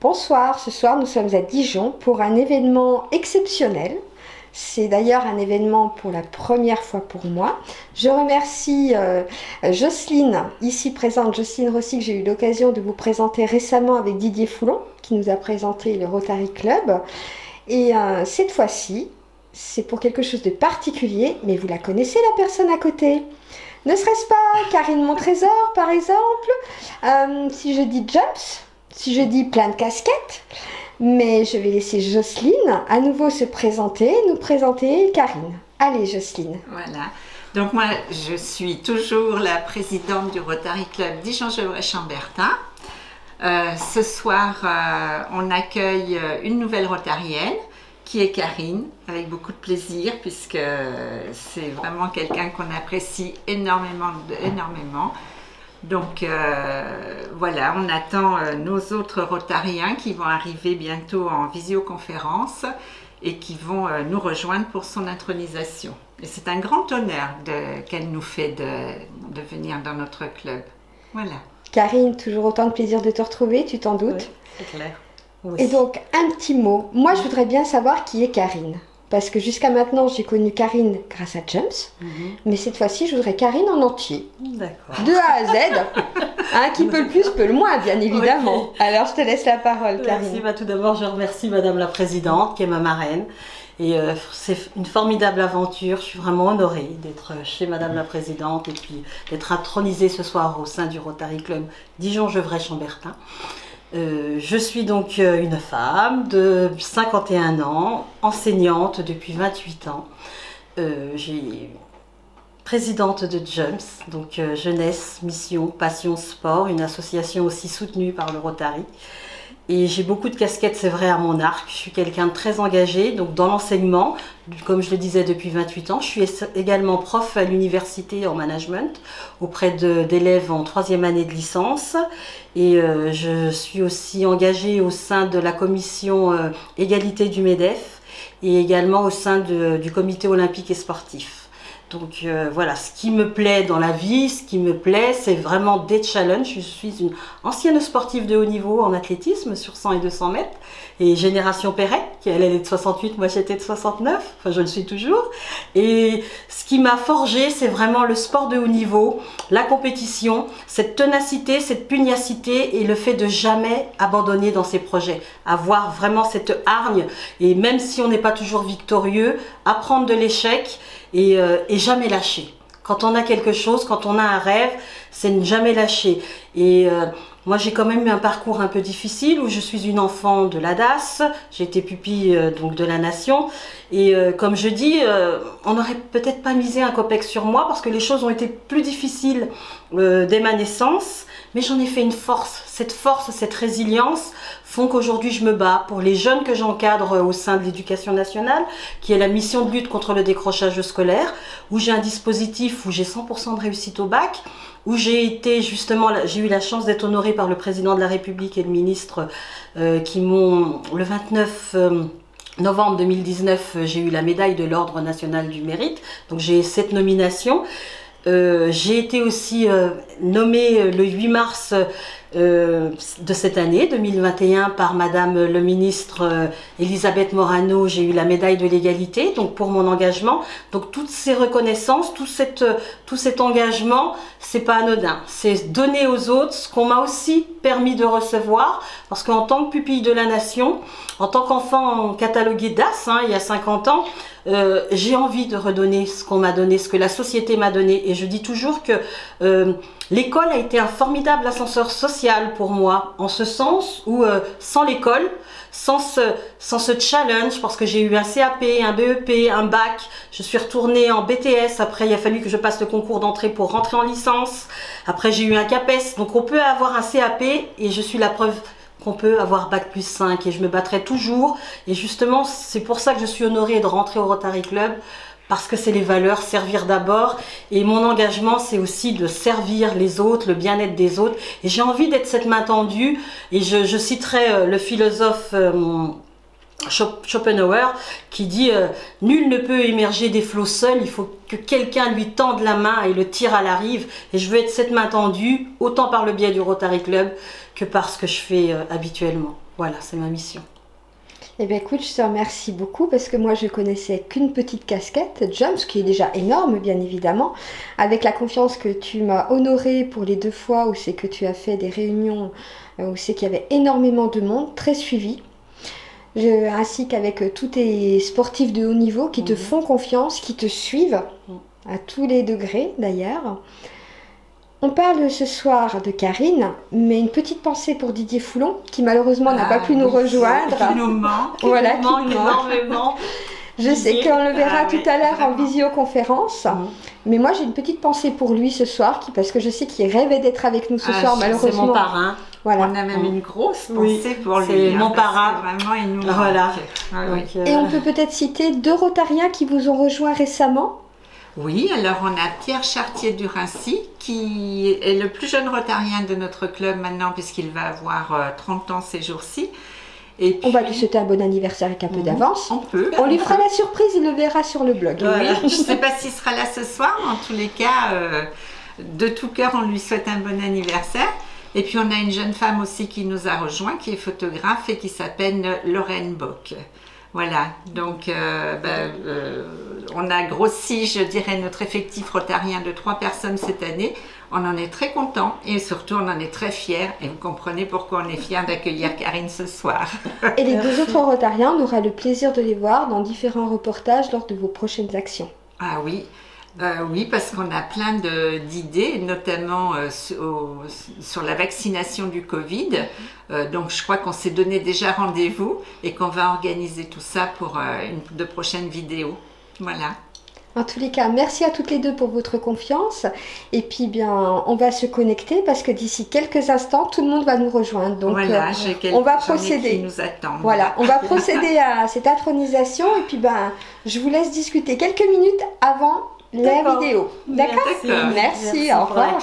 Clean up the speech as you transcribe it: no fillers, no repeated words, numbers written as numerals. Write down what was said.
Bonsoir, ce soir nous sommes à Dijon pour un événement exceptionnel. C'est d'ailleurs un événement pour la première fois pour moi. Je remercie Jocelyne, ici présente, Jocelyne Rossi, que j'ai eu l'occasion de vous présenter récemment avec Didier Foulon, qui nous a présenté le Rotary Club. Et cette fois-ci, c'est pour quelque chose de particulier, mais vous la connaissez la personne à côté. Ne serait-ce pas Karine Montrésor, par exemple, si je dis Jumps, si je dis plein de casquettes. Mais je vais laisser Jocelyne à nouveau se présenter, nous présenter Karine. Allez Jocelyne. Voilà, donc moi je suis toujours la présidente du Rotary Club Dijon-Gevrey-Chambertin. Ce soir on accueille une nouvelle rotarienne qui est Karine, avec beaucoup de plaisir puisque c'est vraiment quelqu'un qu'on apprécie énormément. Donc voilà, on attend nos autres rotariens qui vont arriver bientôt en visioconférence et qui vont nous rejoindre pour son intronisation. Et c'est un grand honneur qu'elle nous fait de venir dans notre club. Voilà. Karine, toujours autant de plaisir de te retrouver, tu t'en doutes? Oui, c'est clair. Oui. Et donc, un petit mot. Moi, je voudrais bien savoir qui est Karine. Parce que jusqu'à maintenant, j'ai connu Karine grâce à Jumps. Mais cette fois-ci, je voudrais Karine en entier. D'accord. De A à Z. Qui peut le plus, peut le moins, bien évidemment. Okay. Alors, je te laisse la parole, Karine. Merci. Tout d'abord, je remercie Madame la Présidente, qui est ma marraine. Et c'est une formidable aventure. Je suis vraiment honorée d'être chez Madame la Présidente et puis d'être intronisée ce soir au sein du Rotary Club Dijon-Gevrey-Chambertin. Je suis donc une femme de 51 ans, enseignante depuis 28 ans. J'ai présidente de Jumps, donc jeunesse, mission, passion, sport, une association aussi soutenue par le Rotary. Et j'ai beaucoup de casquettes, c'est vrai, à mon arc. Je suis quelqu'un de très engagé, donc dans l'enseignement, comme je le disais depuis 28 ans. Je suis également prof à l'université en management, auprès d'élèves en 3e année de licence. Et je suis aussi engagée au sein de la commission égalité du MEDEF et également au sein du comité olympique et sportif. Donc voilà, ce qui me plaît dans la vie, ce qui me plaît, c'est vraiment des challenges. Je suis une ancienne sportive de haut niveau en athlétisme sur 100 et 200 mètres. Et Génération Perret, qui elle est de 68, moi j'étais de 69, enfin je le suis toujours. Et ce qui m'a forgé, c'est vraiment le sport de haut niveau, la compétition, cette ténacité, cette pugnacité et le fait de jamais abandonner dans ses projets. Avoir vraiment cette hargne et même si on n'est pas toujours victorieux, apprendre de l'échec et jamais lâcher. Quand on a quelque chose, quand on a un rêve, c'est ne jamais lâcher. Et moi, j'ai quand même eu un parcours un peu difficile où je suis une enfant de l'ADAS, j'ai été pupille donc de la Nation. Et comme je dis, on n'aurait peut-être pas misé un copec sur moi parce que les choses ont été plus difficiles dès ma naissance. Mais j'en ai fait une force, cette résilience font qu'aujourd'hui je me bats pour les jeunes que j'encadre au sein de l'éducation nationale, qui est la mission de lutte contre le décrochage scolaire, où j'ai un dispositif où j'ai 100% de réussite au bac, où j'ai eu la chance d'être honorée par le président de la République et le ministre qui m'ont, le 29 novembre 2019, j'ai eu la médaille de l'Ordre national du mérite, donc j'ai cette nomination. J'ai été aussi nommée le 8 mars de cette année 2021 par Madame le ministre Elisabeth Morano. J'ai eu la médaille de l'égalité donc pour mon engagement. Donc toutes ces reconnaissances, tout cet engagement, c'est pas anodin. C'est donner aux autres ce qu'on m'a aussi permis de recevoir parce qu'en tant que pupille de la Nation, en tant qu'enfant catalogué DAS il y a 50 ans, j'ai envie de redonner ce qu'on m'a donné, ce que la société m'a donné. Et je dis toujours que l'école a été un formidable ascenseur social pour moi, en ce sens où sans l'école, sans ce challenge, parce que j'ai eu un CAP, un BEP, un bac, je suis retournée en BTS, après il a fallu que je passe le concours d'entrée pour rentrer en licence, après j'ai eu un CAPES, donc on peut avoir un CAP et je suis la preuve qu'on peut avoir bac plus 5 et je me battrai toujours et justement c'est pour ça que je suis honorée de rentrer au Rotary Club parce que c'est les valeurs, servir d'abord et mon engagement c'est aussi de servir les autres, le bien-être des autres et j'ai envie d'être cette main tendue et je citerai le philosophe Schopenhauer qui dit nul ne peut émerger des flots seul, il faut que quelqu'un lui tende la main et le tire à la rive et je veux être cette main tendue autant par le biais du Rotary Club que par ce que je fais habituellement. voilà, c'est ma mission. Eh bien écoute, je te remercie beaucoup parce que moi je connaissais qu'une petite casquette Jump, ce qui est déjà énorme bien évidemment, avec la confiance que tu m'as honorée pour les 2 fois où c'est que tu as fait des réunions où c'est qu'il y avait énormément de monde, très suivi, ainsi qu'avec tous tes sportifs de haut niveau qui te font confiance, qui te suivent à tous les degrés d'ailleurs. On parle ce soir de Karine, mais une petite pensée pour Didier Foulon, qui malheureusement n'a pas pu nous rejoindre. Qui nous manque. Voilà, qui nous manque énormément. Je sais qu'on le verra tout à l'heure en visioconférence, mais moi j'ai une petite pensée pour lui ce soir, parce que je sais qu'il rêvait d'être avec nous ce soir, malheureusement. C'est mon parrain. Voilà. On a même une grosse pensée pour lui. C'est mon parrain. Vraiment, il nous voilà. manque. Et on peut peut-être citer 2 Rotariens qui vous ont rejoint récemment. Oui, alors on a Pierre Chartier du Rincy, qui est le plus jeune rotarien de notre club maintenant, puisqu'il va avoir 30 ans ces jours-ci. Et puis, on va lui souhaiter un bon anniversaire avec un peu d'avance. On peut. On lui fera la surprise, il le verra sur le blog. Oui, je ne sais pas s'il sera là ce soir, mais en tous les cas, de tout cœur, on lui souhaite un bon anniversaire. Et puis on a une jeune femme aussi qui nous a rejoint, qui est photographe et qui s'appelle Lorraine Bock. Voilà, donc on a grossi, je dirais, notre effectif rotarien de 3 personnes cette année. On en est très content et surtout on en est très fiers. Et vous comprenez pourquoi on est fiers d'accueillir Karine ce soir. Et les 2 autres rotariens, on aura le plaisir de les voir dans différents reportages lors de vos prochaines actions. Ah oui. Oui, parce qu'on a plein d'idées, notamment sur la vaccination du Covid. Donc, je crois qu'on s'est donné déjà rendez-vous et qu'on va organiser tout ça pour de prochaines vidéos. Voilà. En tous les cas, merci à toutes les 2 pour votre confiance. Et puis, bien, on va se connecter parce que d'ici quelques instants, tout le monde va nous rejoindre. Donc, voilà, on va procéder. Qui nous attendent. Voilà, on va procéder à cette intronisation. Et puis, ben, je vous laisse discuter quelques minutes avant la vidéo. D'accord ? Merci. Merci, au revoir.